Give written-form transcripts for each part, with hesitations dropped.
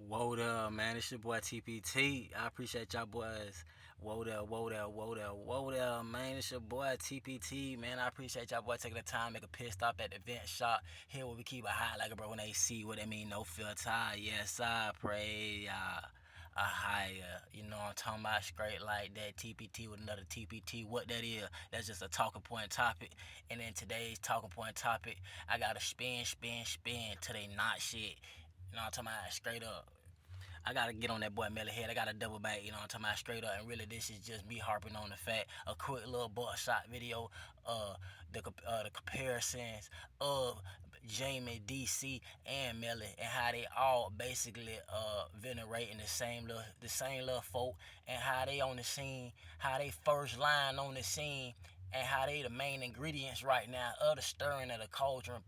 Whoa there, man. It's your boy TPT. I appreciate y'all boys. Whoa there, whoa there, whoa there, whoa there, man. It's your boy TPT, man. I appreciate y'all boys taking the time, make a pit stop at the event shop. Here where we keep it hot like a bro when they see what they mean, no filter. Yes, I pray a higher. You know I'm talking about, straight like that. TPT with another TPT. What that is, that's just a talking point topic. And then today's talking point topic, I gotta spin till they not shit. You know what I'm talking about? Straight up. I gotta get on that boy Melly head. I gotta double back, you know what I'm talking about, straight up. And really, this is just me harping on the fact, a quick little buckshot video, the comparisons of Jamie, DC, and Melly, and how they all basically venerating the same little folk, and how they on the scene, how they first line on the scene, and how they the main ingredients right now of the stirring of the cauldron, a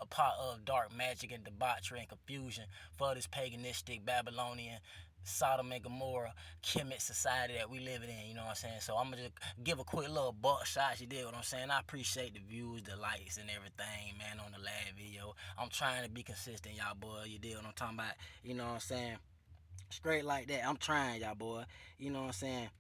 part of dark magic and debauchery and confusion for this paganistic Babylonian Sodom and Gomorrah Kemet society that we living in, you know what I'm saying? So I'm gonna just give a quick little buckshot, you did what I'm saying? I appreciate the views, the likes, and everything, man, on the last video. I'm trying to be consistent, y'all boy, you did what I'm talking about, you know what I'm saying? Straight like that, I'm trying, y'all boy, you know what I'm saying?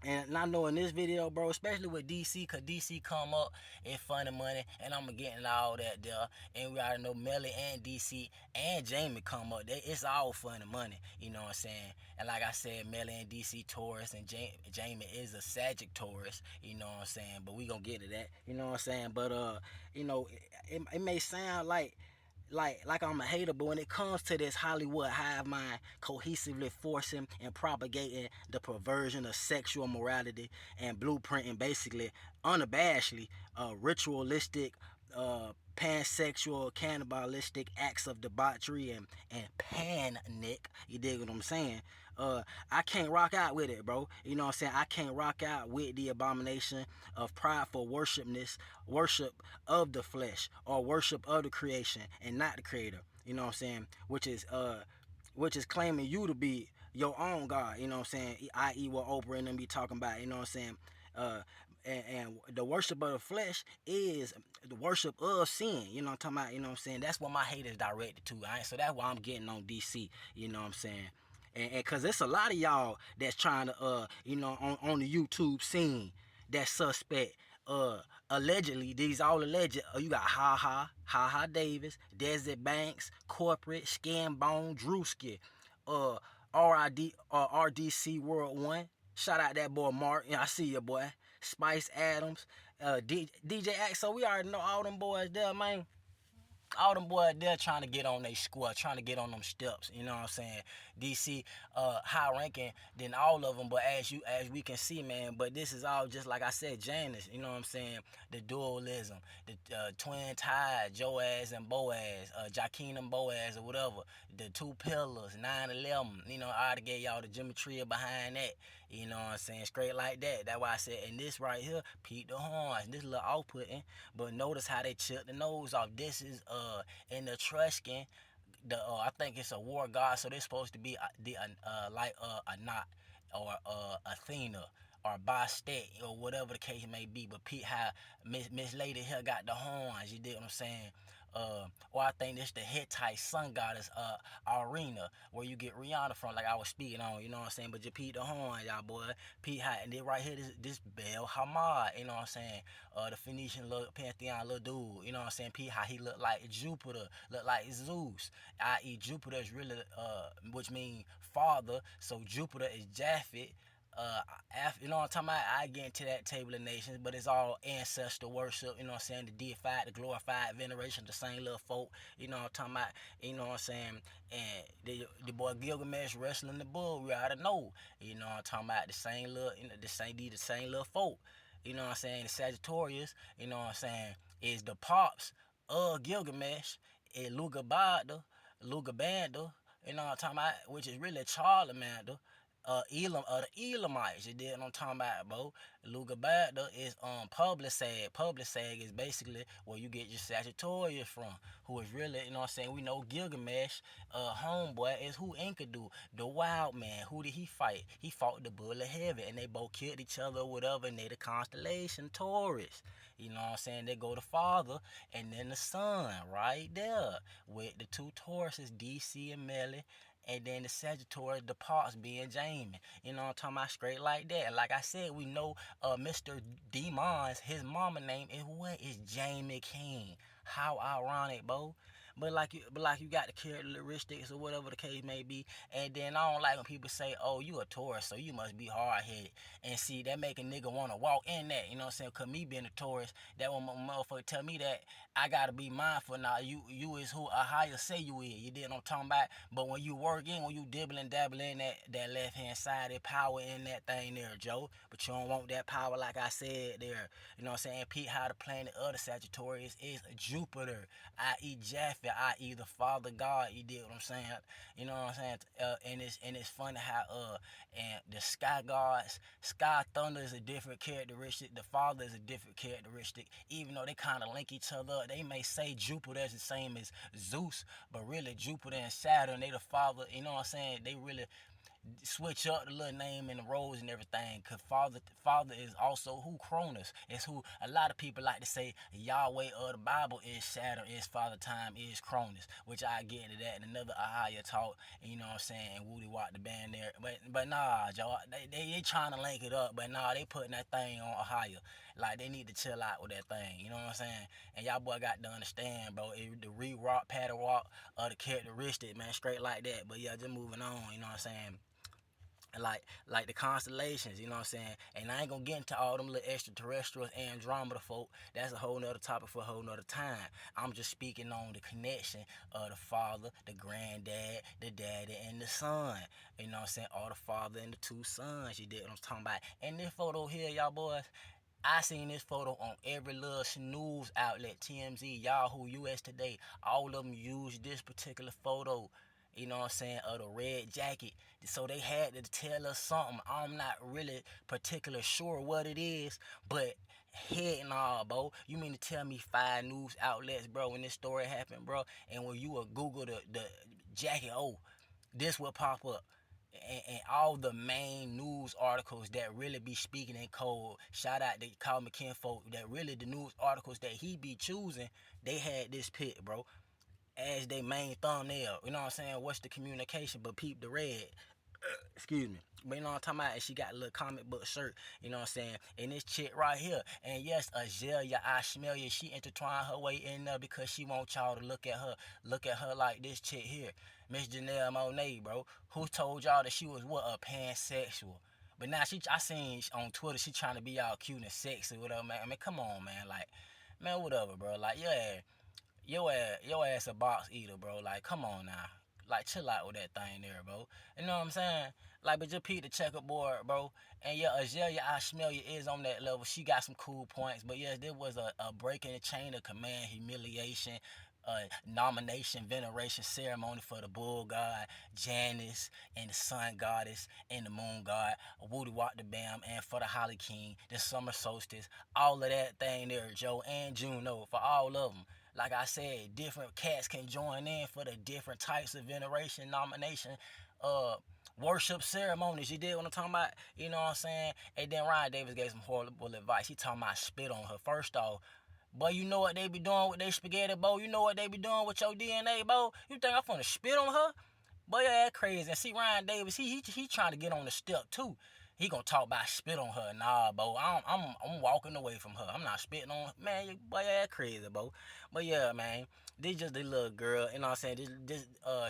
And I know in this video, bro, especially with DC, cause DC come up in Funny Money, and I'm getting all that there. And we already know Melly and DC and Jamie come up. It's all Funny Money, you know what I'm saying? And like I said, Melly and DC Taurus, and Jamie is a Sagittarius, you know what I'm saying? But we gonna get to that, you know what I'm saying? But it may sound like I'm a hater, but when it comes to this Hollywood hive mind cohesively forcing and propagating the perversion of sexual morality and blueprinting basically unabashedly ritualistic pansexual cannibalistic acts of debauchery and panic, you dig what I'm saying? I can't rock out with it, bro. You know what I'm saying? I can't rock out with the abomination of prideful worship of the flesh, or worship of the creation and not the creator. You know what I'm saying? Which is claiming you to be your own God, you know what I'm saying? I.e. what Oprah and them be talking about, you know what I'm saying? Uh, and the worship of the flesh is the worship of sin, you know what I'm talking about, you know what I'm saying? That's what my hate is directed to, right? So that's why I'm getting on DC, you know what I'm saying? And cause there's a lot of y'all that's trying to on the YouTube scene that suspect allegedly, these all alleged, you got Ha Davis, Desi Banks, Corporate, Skin Bone, Drewski, RDC World One. Shout out that boy Mark. I see you, boy. Spice Adams, DJ Axe. So we already know all them boys there, man. All them boys there trying to get on their squad, trying to get on them steps, you know what I'm saying? DC high ranking than all of them, but as we can see, man, but this is all just like I said, Janus, you know what I'm saying? The dualism, the twin tide, Joaz and Boaz, Jaquin and Boaz, or whatever, the two pillars, 9/11, you know, I already gave y'all the geometry behind that, you know what I'm saying? Straight like that. That's why I said, and this right here, Pete the Horns, this little outputting, but notice how they chipped the nose off. This is in the Etruscan, I think it's a war god, so they're supposed to be a knot, or Athena, or Bastet, or whatever the case may be. But Pete, how Miss Lady here got the horns, you dig what I'm saying? Or I think this the Hittite sun goddess, Arena, where you get Rihanna from, like I was speaking on, you know what I'm saying? But you Pete the horn, y'all boy. Pete how, and then right here, this Bel Hamad, you know what I'm saying? The Phoenician little pantheon little dude, you know what I'm saying? Pete how he looked like Jupiter, looked like Zeus, i.e. Jupiter is really which means father, so Jupiter is Japhet. You know what I'm talking about? I get into that table of nations, but it's all ancestor worship, you know what I'm saying? The deified, the glorified veneration, the same little folk, you know what I'm talking about? You know what I'm saying? And the boy Gilgamesh wrestling the bull, we ought to know, you know what I'm talking about? The same little, the same little folk, you know what I'm saying? The Sagittarius, you know what I'm saying, is the pops of Gilgamesh, is Lugabanda, you know what I'm talking about? Which is really Charlemagne, the Elamites, you did what I'm talking about, bro. Lugabada is Publisag. Publisag is basically where you get your Sagittarius from, who is really, you know what I'm saying? We know Gilgamesh, homeboy, is who Enkidu, the wild man. Who did he fight? He fought the bull of heaven, and they both killed each other or whatever, and they the constellation Taurus. You know what I'm saying? They go the father and then the son right there with the two Tauruses, DC and Melly, and then the Sagittarius, the parts being Jamie. You know what I'm talking about? Straight like that. Like I said, we know Mr. Demon's, his mama name is what? Is Jamie King. How ironic, bro. But like you got the characteristics or whatever the case may be, and then I don't like when people say, "Oh, you a Taurus, so you must be hard headed." And see, that make a nigga wanna walk in that. You know what I'm saying? Cause me being a Taurus, that one motherfucker tell me that I gotta be mindful. Now you is who a higher say you is. You did what I'm talking about. But when you work in, when you dibble and dabble in that left hand side, that power in that thing there, Joe. But you don't want that power like I said there. You know what I'm saying? Pete, how the planet of the Sagittarius is Jupiter, i.e. Japhet, i.e. the Father God. You did what I'm saying? You know what I'm saying? And it's funny how and the sky gods, sky thunder is a different characteristic. The Father is a different characteristic. Even though they kind of link each other up, they may say Jupiter is the same as Zeus, but really Jupiter and Saturn, they the Father. You know what I'm saying? They really switch up the little name and the roles and everything. Cause Father is also who Cronus. It's who a lot of people like to say Yahweh of the Bible is Saturn, is Father Time, is Cronus. Which I get into that in another Ahaya talk. And you know what I'm saying? And Woody Watt the band there. But nah, Joe, they trying to link it up, but nah, they putting that thing on Ahaya. Like they need to chill out with that thing. You know what I'm saying? And y'all boy got to understand, bro. The re-rock, pattern walk, the characteristic, man, straight like that. But yeah, just moving on. You know what I'm saying? Like the constellations, you know what I'm saying? And I ain't gonna get into all them little extraterrestrials, Andromeda folk. That's a whole nother topic for a whole nother time. I'm just speaking on the connection of the father, the granddad, the daddy, and the son. You know what I'm saying? Or the father and the two sons. You did what I'm talking about. And this photo here, y'all boys, I seen this photo on every little snooze outlet, TMZ, Yahoo, US Today. All of them use this particular photo. You know what I'm saying, of the red jacket. So they had to tell us something. I'm not really particular sure what it is, but head nah, bro. You mean to tell me 5 news outlets, bro, when this story happened, bro, and when you will Google the jacket, oh, this will pop up. And all the main news articles that really be speaking in code, shout out to Carl McKinfolk, that really the news articles that he be choosing, they had this pic, bro, as their main thumbnail. You know what I'm saying? What's the communication? But peep the red. Excuse me. But you know what I'm talking about? And she got a little comic book shirt, you know what I'm saying? And this chick right here. And yes, Azalea, I smell you. She intertwined her way in there because she want y'all to look at her like this chick here. Miss Janelle Monáe, bro. Who told y'all that she was what, a pansexual? But now I seen on Twitter she trying to be all cute and sexy, whatever, man. I mean, come on, man. Like, man, whatever, bro. Like, yeah, your ass a box eater, bro. Like, come on now. Like, chill out with that thing there, bro. You know what I'm saying? Like, but just peep the checkerboard, bro. And yeah, Azalea, I smell you is on that level. She got some cool points. But yes, there was a break in the chain of command, humiliation, nomination, veneration ceremony for the bull god, Janus, and the sun goddess, and the moon god, Woody Walk the Bam, and for the Holly King, the summer solstice, all of that thing there, Joe, and Juno, for all of them. Like I said, different cats can join in for the different types of veneration, nomination, uh, worship ceremonies. You did what I'm talking about? You know what I'm saying? And then Ryan Davis gave some horrible advice. He talking about spit on her. First off, boy, you know what they be doing with their spaghetti, boy? You know what they be doing with your DNA, boy? You think I'm finna spit on her? Boy, yeah, that crazy. And see, Ryan Davis, he trying to get on the step too. He gonna talk about spit on her. Nah, bro, I'm walking away from her. I'm not spitting on her. Man, boy, yeah, that crazy, bro. But yeah, man, this just the little girl. You know what I'm saying?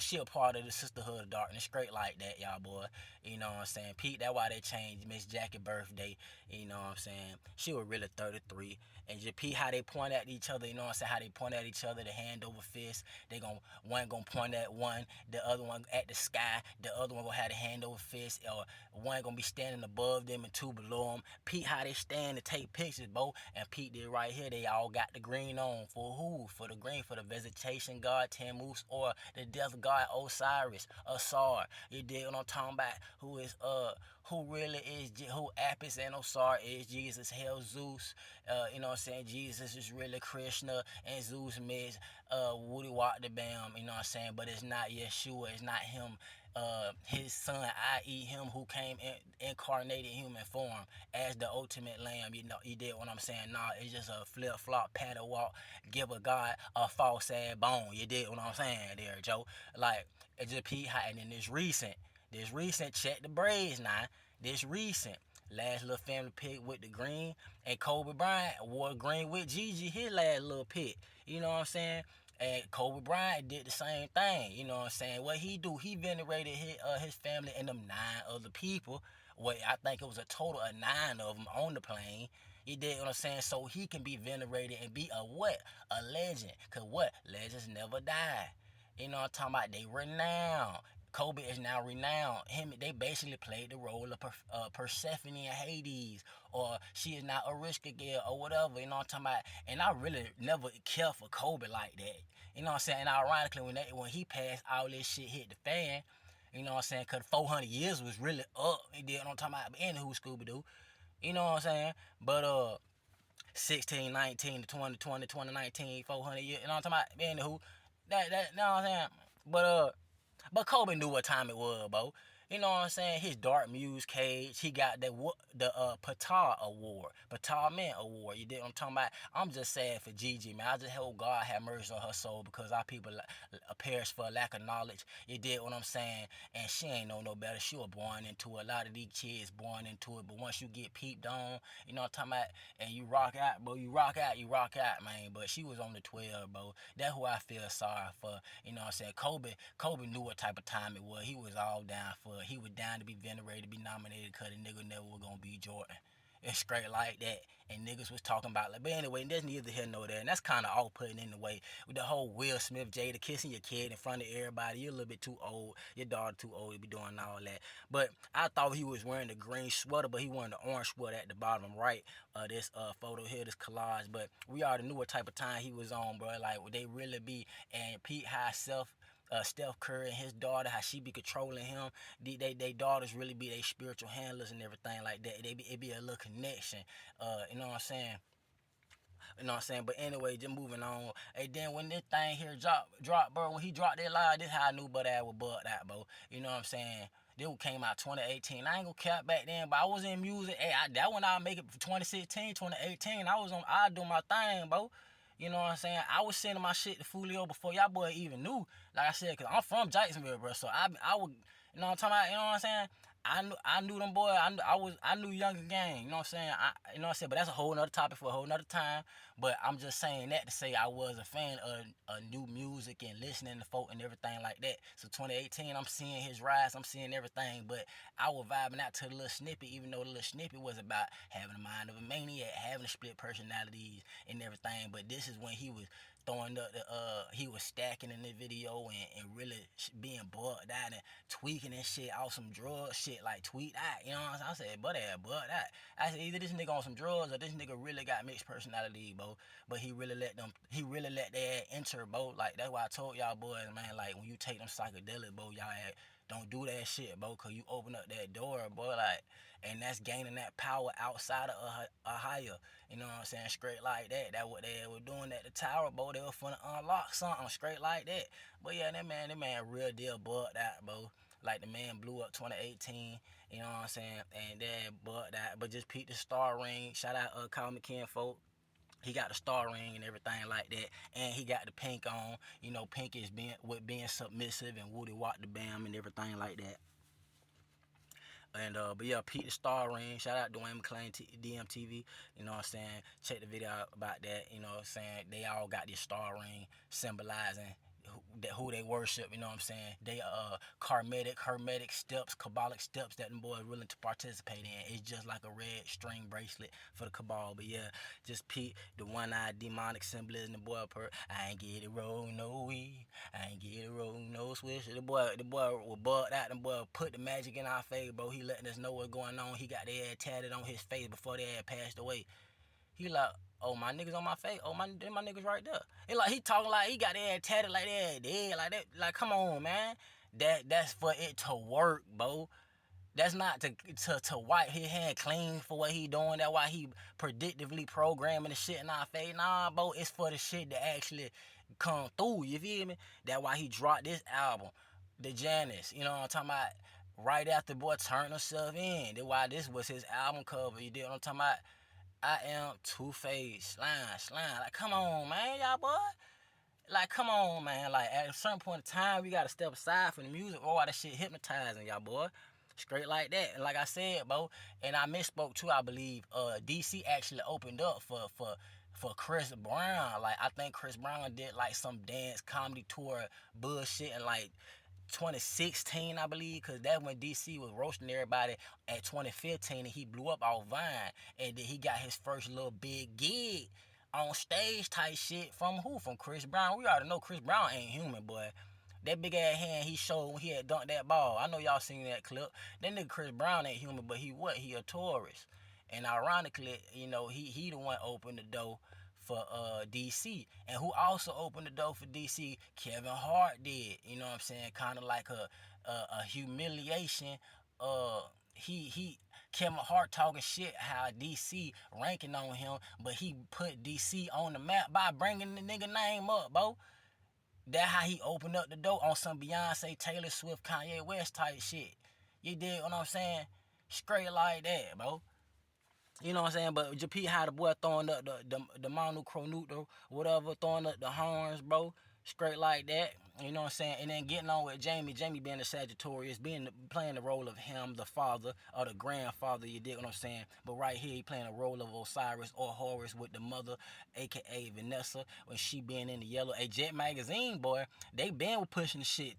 She a part of the Sisterhood of Darkness, straight like that, y'all, boy. You know what I'm saying? Pete, that's why they changed Miss Jackie's birthday. You know what I'm saying? She was really 33. And just Pete, how they point at each other. You know what I'm saying? How they point at each other, the hand over fist. One gonna point at one, the other one at the sky, the other one gonna have the hand over fist, or one gonna be standing above them and two below them. Pete, how they stand to take pictures, bro. And Pete did right here. They all got the green on. For who? For the green, for the vegetation god Tammuz, or the death god Osiris, Asar. You dig what I'm talking about? who really is, who Apis and Osar is Jesus, hell Zeus, you know what I'm saying, Jesus is really Krishna, and Zeus is Woody Walk the Bam, you know what I'm saying, but it's not Yeshua, it's not him, his son, i.e. him who came incarnated human form as the ultimate lamb, you know, you did what I'm saying, nah, it's just a flip-flop, paddle walk, give a God a false ass bone, you did what I'm saying there, Joe, like, it just Pete Hot, and then this recent, check the braids now. This recent. Last little family pic with the green. And Kobe Bryant wore green with Gigi, his last little pic. You know what I'm saying? And Kobe Bryant did the same thing. You know what I'm saying? What he do, he venerated his family and them 9 other people. Well, I think it was a total of 9 of them on the plane. You did what I'm saying? So he can be venerated and be a what? A legend. Because what? Legends never die. You know what I'm talking about? They renowned. Kobe is now renowned. They basically played the role of Persephone in Hades, or she is now Arishka Gale, or whatever. You know what I'm talking about? And I really never cared for Kobe like that. You know what I'm saying? And ironically, when he passed, all this shit hit the fan. You know what I'm saying? Because 400 years was really up. He did what I'm talking about. But anywho, Scooby Doo. You know what I'm saying? But 16, 19 to 2020, 2019, 400 years. You know what I'm talking about? Anywho, you know what I'm saying? But Kobe knew what time it was, bro. You know what I'm saying? His Dark Muse cage, he got the Patar Award, Patar Man Award. You did what I'm talking about? I'm just sad for Gigi, man. I just hope God have mercy on her soul, because our people perish for a lack of knowledge. You did what I'm saying? And she ain't know no better. She was born into it. A lot of these kids born into it. But once you get peeped on, you know what I'm talking about? And you rock out, bro. You rock out, man. But she was on the 12, bro. That's who I feel sorry for. You know what I'm saying? Kobe knew what type of time it was. He was all down for it. He was down to be venerated, be nominated, because the nigga never was gonna be Jordan. It's straight like that. And niggas was talking about, like, but anyway, there's neither here nor there. And that's kind of off-putting in the way. With the whole Will Smith, Jada kissing your kid in front of everybody. You're a little bit too old. Your daughter too old to be doing all that. But I thought he was wearing the green sweater, but he wearing the orange sweater at the bottom right. This photo here, this collage. But we already knew what type of time he was on, bro. Like, would they really be? And Pete High Steph Curry and his daughter, how she be controlling him. They daughters really be their spiritual handlers and everything like that. It be a little connection. You know what I'm saying? You know what I'm saying? But anyway, just moving on. And then when this thing here drop, bro, when he dropped that live, this how I knew but that was bugged out, bro. You know what I'm saying? This came out 2018. I ain't gonna cap back then, but I was in music. Hey, that one I make it for 2016, 2018. I do my thing, bro. You know what I'm saying? I was sending my shit to Fulio before y'all boy even knew. Like I said, cause I'm from Jacksonville, bro. So I would, you know what I'm talking about? You know what I'm saying? I knew them boy. I knew Younger Gang. You know what I'm saying? You know what I'm saying? But that's a whole nother topic for a whole nother time. But I'm just saying that to say I was a fan of new music and listening to folk and everything like that. So 2018, I'm seeing his rise. I'm seeing everything. But I was vibing out to the little snippet, even though the little snippet was about having the mind of a maniac, having a split personalities and everything. But this is when he was throwing up he was stacking in the video and really being bugged out and tweaking and shit off some drug shit, like tweet out, you know what I'm saying? I said, bugged out. I said, either this nigga on some drugs or this nigga really got mixed personality, bro. But he really let that enter, bro. Like, that's why I told y'all boys, man, like, when you take them psychedelics, bro, y'all don't do that shit, bro, because you open up that door, bro, like, and that's gaining that power outside of a higher. You know what I'm saying? Straight like that. That's what they were doing at the tower, bro. They were finna unlock something straight like that. But yeah, that man real deal bugged out, bro. Like, the man blew up 2018, you know what I'm saying? And then bugged out. But just peep the star ring. Shout out Kyle McKinn, folk. He got the star ring and everything like that, and he got the pink on. You know, pink is being submissive, and Woody Walk the Bam and everything like that. And but yeah, Pete the Star Ring. Shout out Dwayne McClain DMTV. You know what I'm saying? Check the video out about that. You know what I'm saying? They all got this star ring symbolizing who they worship. You know what I'm saying? They hermetic steps, Kabbalic steps that them boys are willing to participate in. It's just like a red string bracelet for the Cabal. But yeah, just Pete, the one-eyed demonic symbolism. The boy I ain't get it roll no weed. I ain't get it roll no swish. The boy was bugged out. The boy put the magic in our face, bro. He letting us know what's going on. He got their head tatted on his face before they had passed away. He like, oh, my niggas on my face. Oh, my niggas right there. He talking like he got their head tatted like that, dead, like that. Like, come on, man. That's for it to work, bro. That's not to wipe his hand clean for what he doing. That's why he predictively programming the shit in our face. Nah, bro, it's for the shit to actually come through. You feel me? That's why he dropped this album, the Janus. You know what I'm talking about? Right after boy turned himself in. That's why this was his album cover. You dig what I'm talking about? I am Two-Face, slime. Like, come on, man, y'all boy. Like, come on, man. Like, at a certain point in time, we gotta step aside from the music. Oh, that shit hypnotizing y'all, boy. Straight like that. And like I said, bro, and I misspoke too, I believe. DC actually opened up for Chris Brown. Like, I think Chris Brown did like some dance comedy tour bullshit and like 2016, I believe, because that's when DC was roasting everybody at 2015 and he blew up off Vine. And then he got his first little big gig on stage type shit from who? From Chris Brown. We already know Chris Brown ain't human, boy. That big ass hand he showed when he had dunked that ball. I know y'all seen that clip. That nigga Chris Brown ain't human, but he what? He a tourist. And ironically, you know, he the one opened the door for DC. And who also opened the door for DC? Kevin Hart did. You know what I'm saying? Kind of like a humiliation. He Kevin Hart talking shit how DC ranking on him, but he put DC on the map by bringing the nigga name up, bro. That how he opened up the door on some Beyonce, Taylor Swift, Kanye West type shit. You dig what I'm saying? Straight like that, bro. You know what I'm saying? But JP how the boy throwing up the monocronuto, whatever, throwing up the horns, bro. Straight like that. You know what I'm saying? And then getting on with Jamie. Jamie being the Sagittarius, playing the role of him, the father or the grandfather, you dig what I'm saying? But right here he playing the role of Osiris or Horus with the mother, aka Vanessa, when she being in the yellow. A Jet magazine, boy, they been pushing the shit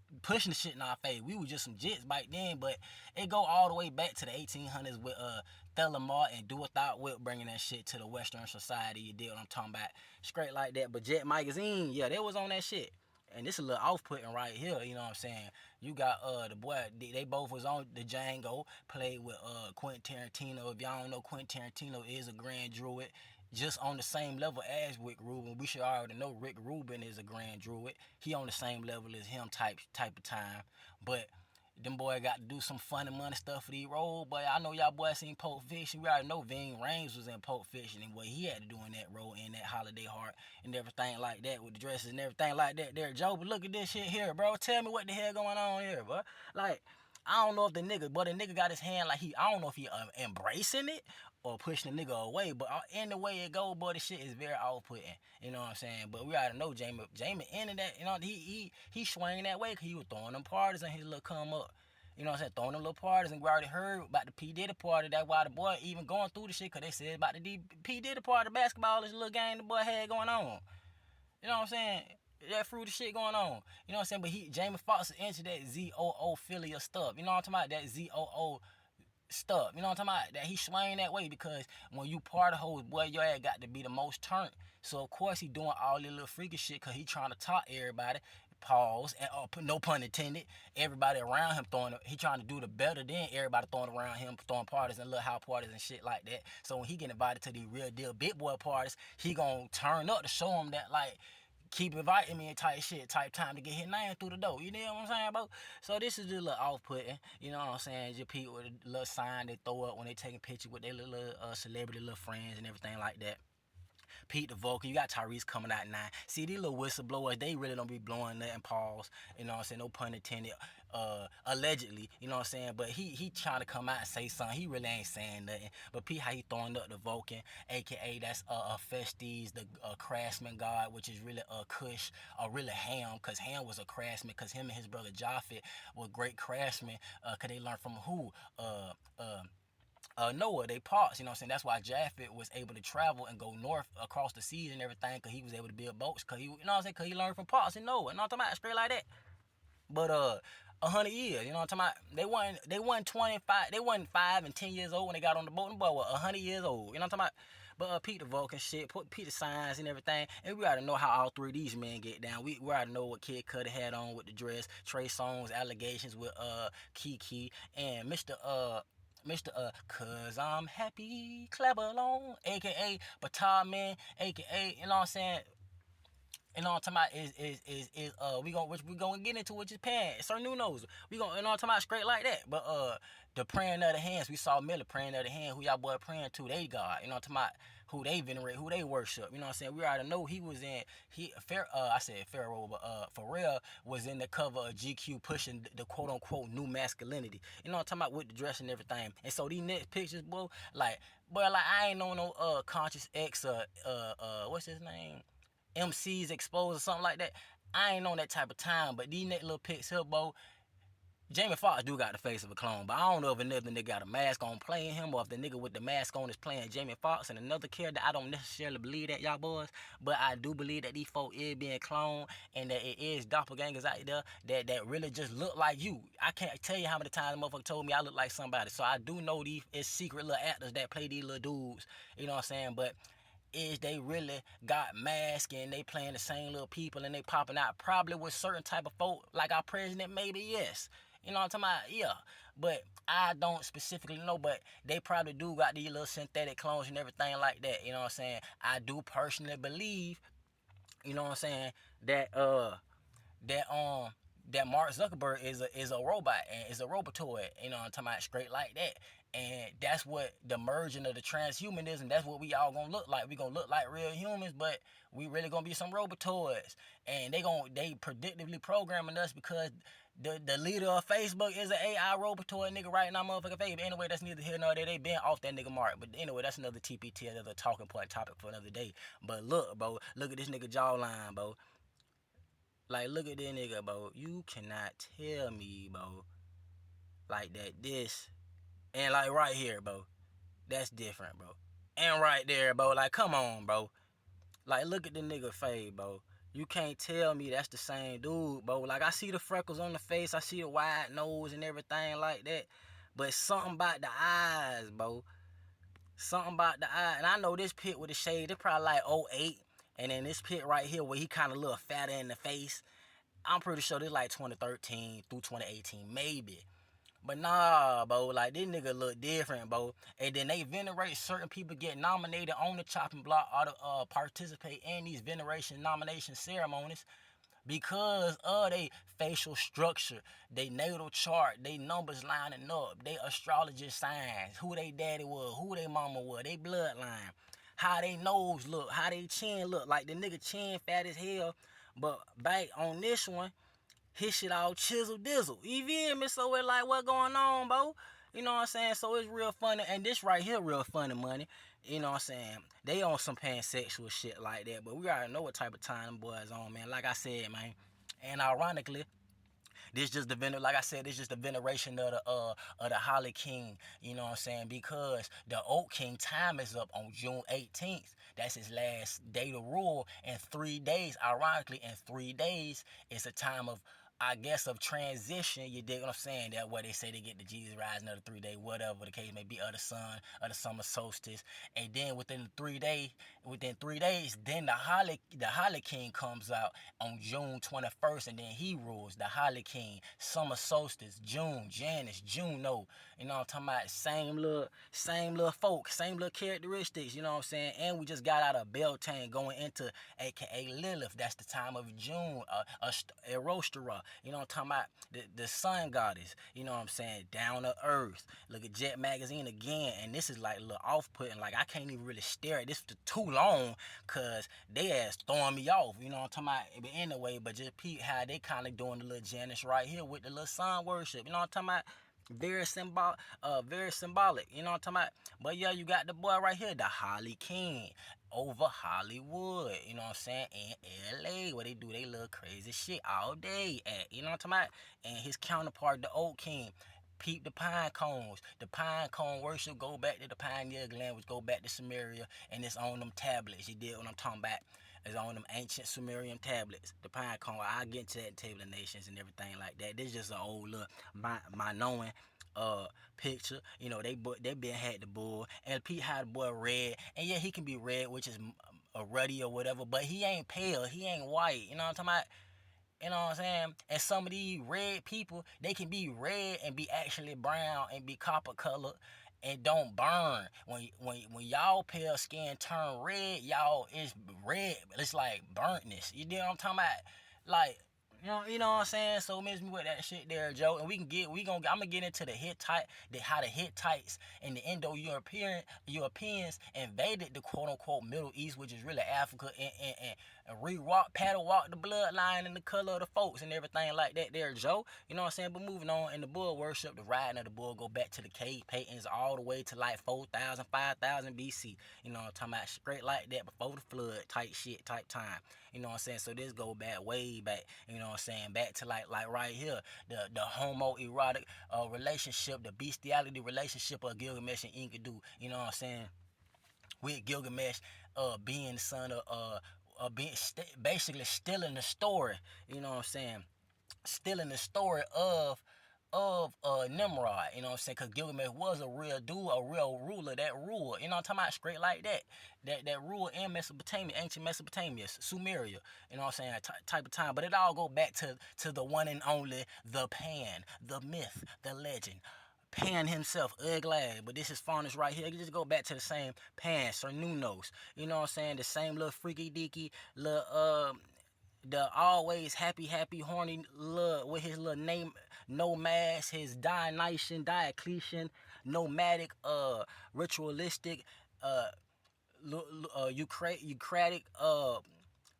in our face. We was just some jits back then, but it go all the way back to the 1800s with Thelma and Do Without Whip bringing that shit to the Western society. You dig what I'm talking about? Straight like that. But Jet Magazine, yeah, they was on that shit. And this is a little off-putting right here, you know what I'm saying? You got the boy, they both was on the Django, played with Quentin Tarantino. If y'all don't know, Quentin Tarantino is a Grand Druid, just on the same level as Rick Rubin. We should already know Rick Rubin is a Grand Druid. He on the same level as him type of time. But them boy got to do some funny money stuff for these roles, but I know y'all boys seen Pulp Fiction. We already know Ving Rhames was in Pulp Fiction and what he had to do in that role in that Holiday Heart and everything like that with the dresses and everything like that there, Joe. But look at this shit here, bro. Tell me what the hell going on here, bro. Like, I don't know if the nigga got his hand like I don't know if he embracing it or pushing the nigga away, but in the way it go, boy, the shit is very off-putting. You know what I'm saying? But we already know Jamie ended that, you know, he swinging that way because he was throwing them parties and his little come up. You know what I'm saying? Throwing them little parties, and we already heard about the P. Diddy party. That's why the boy even going through the shit, because they said about the P. Diddy party, basketball, this little game the boy had going on. You know what I'm saying? That fruity shit going on. You know what I'm saying? But Jamie Foxx is into that zoophilia stuff. You know what I'm talking about? That ZOO stuff. You know what I'm talking about? That he swing that way because when you party hoes, boy, your ass got to be the most turned. So of course he doing all this little freaky shit because he trying to talk everybody. Pause and no pun intended. Everybody around him he trying to do the better than everybody throwing around him, throwing parties and little house parties and shit like that. So when he get invited to these real deal big boy parties, he gonna turn up to show him that like keep inviting me and type shit, type time to get his name through the door. You know what I'm saying, bro? So this is just a little off-putting. You know what I'm saying? Just people with a little sign they throw up when they taking pictures with their little celebrity little friends and everything like that. Pete the Vulcan, you got Tyrese coming out now. See, these little whistleblowers, they really don't be blowing nothing pause. You know what I'm saying? No pun intended. Allegedly, you know what I'm saying? But he trying to come out and say something. He really ain't saying nothing. But Pete, how he throwing up the Vulcan, aka that's Festes, the craftsman god, which is really Kush, or really Ham, because Ham was a craftsman, because him and his brother Japhet were great craftsmen, because they learned from who? Noah, they parts, you know what I'm saying? That's why Japhet was able to travel and go north across the seas and everything, because he was able to build boats, because you know what I'm saying? Because he learned from parts and Noah, you know what I'm talking about? Straight like that. But 100 years, you know what I'm talking about? They wasn't 25, they wasn't 5 and 10 years old when they got on the boat, and boy was 100 years old, you know what I'm talking about? But Pete the Vulcan shit, put Peter Signs and everything, and we already know how all three of these men get down. We already know what Kid Cudi had on with the dress, Trey Songz allegations with Kiki, and Mr. Cause I'm happy, clap along, aka Batar Man, aka, you know what I'm saying? You know what I'm talking about? We gonna get into what your pants. Sir New knows. We gonna, you know what I'm talking about, straight like that. But the praying of the hands, we saw Melly praying of the hand, who y'all boy praying to, they God. You know what I'm talking about? Who they venerate, who they worship. You know what I'm saying? We already know he was in I said Pharaoh, but Pharrell was in the cover of GQ pushing the quote unquote new masculinity. You know what I'm talking about, with the dress and everything. And so these next pictures, bro, like I ain't know no conscious X what's his name? MCs exposed or something like that. I ain't on that type of time, but these next little pics here, bro. Jamie Foxx do got the face of a clone, but I don't know if another nigga got a mask on playing him, or if the nigga with the mask on is playing Jamie Foxx and another character. I don't necessarily believe that, y'all boys, but I do believe that these folk is being cloned, and that it is doppelgangers out there that really just look like you. I can't tell you how many times the motherfucker told me I look like somebody. So I do know these is secret little actors that play these little dudes. You know what I'm saying? But is they really got masks and they playing the same little people and they popping out probably with certain type of folk like our president, maybe, yes. You know what I'm talking about? Yeah. But I don't specifically know, but they probably do got these little synthetic clones and everything like that. You know what I'm saying? I do personally believe, you know what I'm saying, that that um that Mark Zuckerberg is a robot and is a robotoid, you know what I'm talking about, straight like that. And that's what the merging of the transhumanism, that's what we all gonna look like. We gonna look like real humans, but we really gonna be some robotoids. And they predictively programming us because the leader of Facebook is an AI robotoid nigga right now, motherfucking face. But anyway, that's neither here nor there. They been off that nigga Mark. But anyway, that's another TPT, another talking point topic for another day. But look, bro, look at this nigga jawline, bro. Like, look at this nigga, bro. You cannot tell me, bro, like that this. And like right here, bro. That's different, bro. And right there, bro. Like, come on, bro. Like, look at the nigga face, bro. You can't tell me that's the same dude, bro. Like, I see the freckles on the face. I see the wide nose and everything like that. But something about the eyes, bro. Something about the eye. And I know this pit with the shade, it's probably like '08. And then this pit right here where he kind of a little fatter in the face, I'm pretty sure this like 2013 through 2018, maybe. But nah, bro, like this nigga look different, bro. And then they venerate certain people, get nominated on the chopping block or to participate in these veneration nomination ceremonies because of they facial structure, they natal chart, they numbers lining up, they astrology signs, who they daddy was, who they mama was, they bloodline, how they nose look, how they chin look. Like the nigga chin fat as hell, but back on this one, his shit all chisel dizzle. You feel me? So it's like, what going on, bro? You know what I'm saying? So it's real funny. And this right here, real funny money. You know what I'm saying? They on some pansexual shit like that. But we already know what type of time them boys on, man. Like I said, man. And ironically, this just like I said, this just the veneration of the Holly King, you know what I'm saying? Because the Oak King time is up on June 18th. That's his last day to rule. In 3 days, ironically, in 3 days, it's a time of, I guess, of transition. You dig what I'm saying? That where they say they get the Jesus rising of the 3 day, whatever the case may be, of the sun, of the summer solstice. And then within 3 days, then the Holly King comes out on June 21st, and then he rules. The Holly King, summer solstice, June, Janus, Juno. You know what I'm talking about? Same little folk, same little characteristics. You know what I'm saying? And we just got out of Beltane going into AKA Lilith. That's the time of June. Erostera. You know what I'm talking about? The sun goddess. You know what I'm saying? Down to earth. Look at Jet Magazine again, and this is like a little off-putting. Like I can't even really stare at this for too long, cause they ass throwing me off. You know what I'm talking about? But anyway, but just peep how they kind of doing the little Janus right here with the little sun worship. You know what I'm talking about? Very symbolic. You know what I'm talking about? But yeah, you got the boy right here, the Holly King, over Hollywood. You know what I'm saying? In LA, where they do they little crazy shit all day at. You know what I'm talking about? And his counterpart, the Oak King. Peep the pine cones. The pine cone worship go back to the pineal gland, which go back to Sumeria, and it's on them tablets. You did what I'm talking about? It's on them ancient Sumerian tablets. The pine cone. I'll get into that in Table of Nations and everything like that. This is just an old look, my knowing picture. You know, they been had the bull, and Pete had the boy red, and yeah, he can be red, which is a ruddy or whatever, but he ain't pale, he ain't white. You know what I'm talking about? You know what I'm saying? And some of these red people, they can be red and be actually brown and be copper colored and don't burn. When y'all pale skin turn red, y'all it's red, but it's like burntness. You know what I'm talking about? Like, you know what I'm saying? So miss me with that shit there, Joe. And I'm gonna get into the how the Hittites and the Indo-Europeans invaded the quote unquote Middle East, which is really Africa, and paddle walk the bloodline and the color of the folks and everything like that there, Joe. You know what I'm saying? But moving on, in the bull worship, the riding of the bull go back to the cave paintings all the way to like 4,000, 5,000 BC. You know what I'm talking about? Straight like that before the flood type shit, type time. You know what I'm saying? So this go back way back, you know what I'm saying? Back to like right here, the homoerotic relationship, the bestiality relationship of Gilgamesh and Enkidu. You know what I'm saying? With Gilgamesh being the son of basically stealing the story. You know what I'm saying? Stealing the story of Nimrod, you know what I'm saying? Because Gilgamesh was a real dude, a real ruler that ruled, you know what I'm talking about? Straight like that. That ruled in Mesopotamia, ancient Mesopotamia, Sumeria, you know what I'm saying? Type of time. But it all go back to the one and only, the Pan, the myth, the legend. Pan himself, ugly, but this is Faunus right here. You just go back to the same Pan, Sir Nunos. You know what I'm saying? The same little freaky deaky, little the always happy, horny little with his little name, nomads, his Diocletian, nomadic, ritualistic, uh, Eucratic,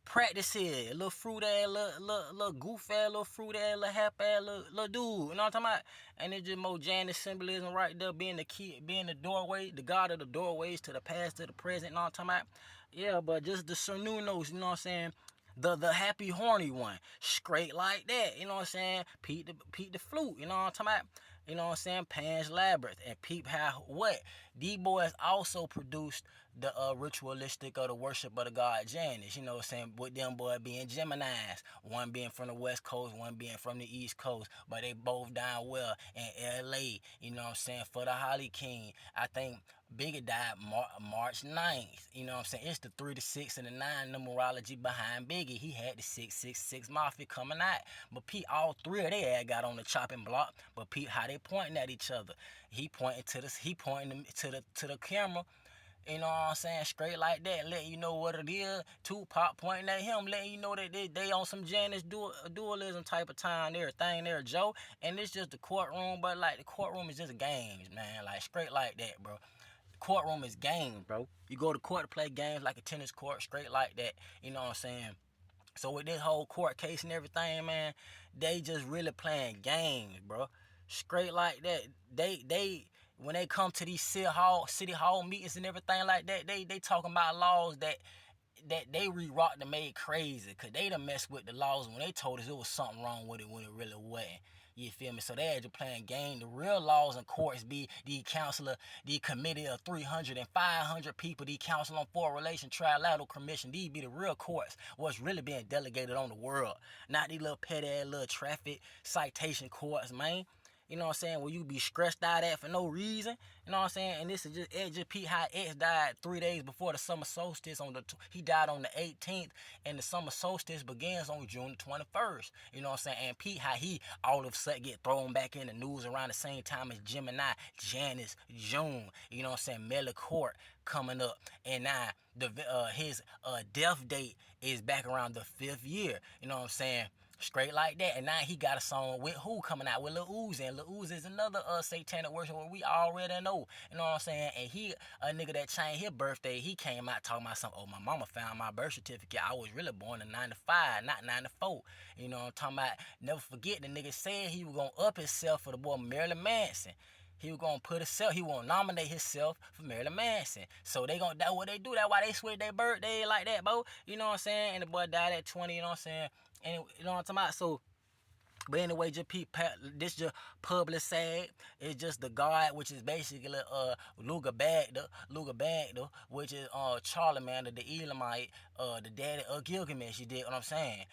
practice here, little fruit ass, little goof ass, little fruit ass, little happy ass, little dude. You know what I'm talking about? And it's just more Janus symbolism right there, being the key, being the doorway, the god of the doorways to the past, to the present. You know what I'm talking about? Yeah, but just the Cernunos, you know what I'm saying? The happy horny one, straight like that. You know what I'm saying? Pete the flute. You know what I'm talking about? You know what I'm saying? Pan's Labyrinth. And peep how what? These boys also produced the ritualistic of the worship of the god Janus. You know what I'm saying? With them boy being Geminis. One being from the West Coast, one being from the East Coast. But they both down well in LA. You know what I'm saying? For the Holly King. I think Biggie died March 9th. You know what I'm saying? It's the 3, the 6, and the 9 numerology behind Biggie. He had the 666 Mafia coming out. But Pete, all three of they got on the chopping block. But Pete, how they pointing at each other? He pointing to the camera. You know what I'm saying? Straight like that, letting you know what it is. Tupac pointing at him, letting you know that they on some Janus dualism type of time, everything there, Joe. And it's just the courtroom, but like the courtroom is just games, man. Like straight like that, bro. Courtroom is games, bro. You go to court to play games like a tennis court, straight like that. You know what I'm saying? So with this whole court case and everything, man, they just really playing games, bro. Straight like that. They when they come to these city hall meetings and everything like that, they talking about laws that they re-rocked and made crazy, cause they done messed with the laws when they told us it was something wrong with it when it really wasn't. You feel me? So they had you playing game. The real laws and courts be the counselor, the committee of 300 and 500 people, the council on foreign relation trilateral commission. These be the real courts. What's really being delegated on the world. Not these little petty ass little traffic citation courts, man. You know what I'm saying? Where you be stressed out at for no reason. You know what I'm saying? And this is just Pete how X died 3 days before the summer solstice. He died on the 18th, and the summer solstice begins on June 21st. You know what I'm saying? And Pete how he all of a sudden get thrown back in the news around the same time as Gemini, Janus, June. You know what I'm saying? Melly Court coming up, and now his death date is back around the 5th year. You know what I'm saying? Straight like that. And now he got a song with who coming out with Lil Uzi. And Lil Uzi is another satanic worship where we already know. You know what I'm saying? And he, a nigga that changed his birthday, he came out talking about something. Oh, my mama found my birth certificate. I was really born in 95, not 94. You know what I'm talking about? Never forget, the nigga said he was going to up himself for the boy Marilyn Manson. He was gonna he was gonna nominate himself for Marilyn Manson. So that's what they do. That's why they switch their birthday like that, bro. You know what I'm saying? And the boy died at 20, you know what I'm saying? And you know what I'm talking about? So, but anyway, this just public sad. It's just the god, which is basically Lugabagda, which is Charlemagne, the Elamite, the daddy of Gilgamesh. You did what I'm saying?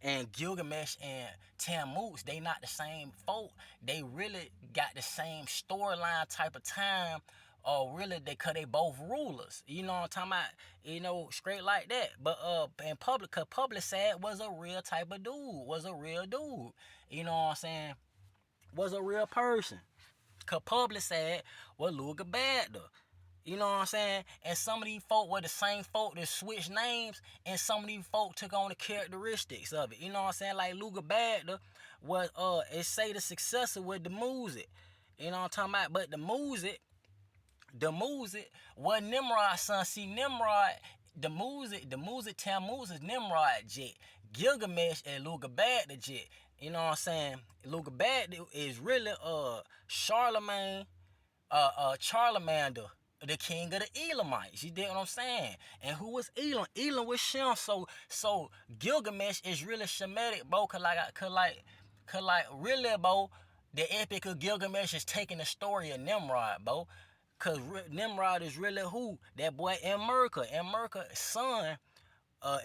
And Gilgamesh and Tammuz, they not the same folk. They really got the same storyline type of time. Or really, cause they both rulers. You know what I'm talking about? You know, straight like that. But in public, cause public sad was a real type of dude. Was a real dude. You know what I'm saying? Was a real person. Cause Public said, well, look bad though. You know what I'm saying? And some of these folk were the same folk that switched names, and some of these folk took on the characteristics of it. You know what I'm saying? Like Luga Badler was it say the successor with the music. You know what I'm talking about? But the music wasn't Nimrod's son. See, Nimrod, the music Tammuz is Nimrod jet. Gilgamesh and Luga Badler jet. You know what I'm saying? Luga Badler is really Charlemagne Charlemander, the king of the Elamites. You dig what I'm saying? And who was Elam? Elam was Shem. So Gilgamesh is really Shemitic, bro. Cause like really, bro, the epic of Gilgamesh is taking the story of Nimrod, bro. Cause Nimrod is really who? That boy Enmerka's son,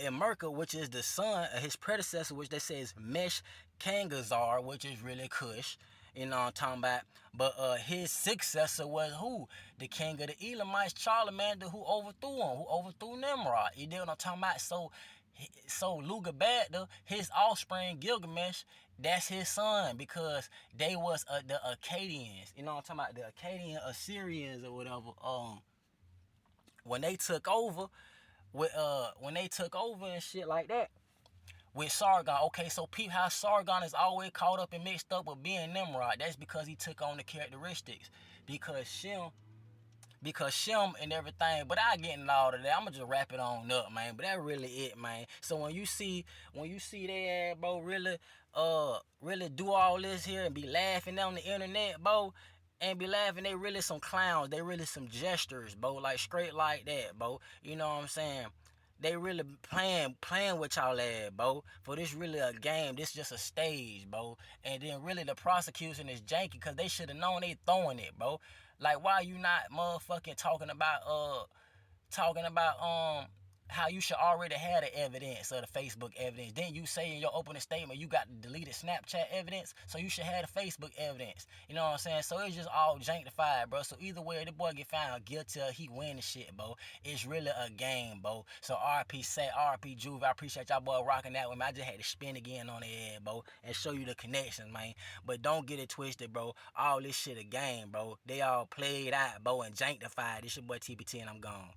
Emerka, which is the son of his predecessor, which they say is Mesh Kangazar, which is really Cush. You know what I'm talking about? But his successor was who? The king of the Elamites, Charlemagne, who overthrew Nimrod. You know what I'm talking about? So Lugabad, his offspring, Gilgamesh, that's his son because they was the Akkadians. You know what I'm talking about? The Akkadian Assyrians or whatever. When they took over, when they took over and shit like that with Sargon. Okay, so peep how Sargon is always caught up and mixed up with being Nimrod. That's because he took on the characteristics. Because Shem and everything. But I get into all of that. I'ma just wrap it on up, man. But that really it, man. So when you see that, bro, really do all this here and be laughing on the internet, bro, and be laughing, they really some clowns. They really some jesters, bro. Like straight like that, bro. You know what I'm saying? They really playing with y'all ass, bro. For this really a game. This just a stage, bro. And then really the prosecution is janky because they should have known they throwing it, bro. Like why you not motherfucking talking about how you should already have the evidence of the Facebook evidence. Then you say in your opening statement you got the deleted Snapchat evidence, so you should have the Facebook evidence. You know what I'm saying? So it's just all janktified, bro. So either way, the boy get found guilty or he win the shit, bro. It's really a game, bro. So RP Sat, RP Juve, I appreciate y'all boy rocking that with me. I just had to spin again on the head, bro, and show you the connections, man. But don't get it twisted, bro. All this shit a game, bro. They all played out, bro, and janktified. This your boy TPT and I'm gone.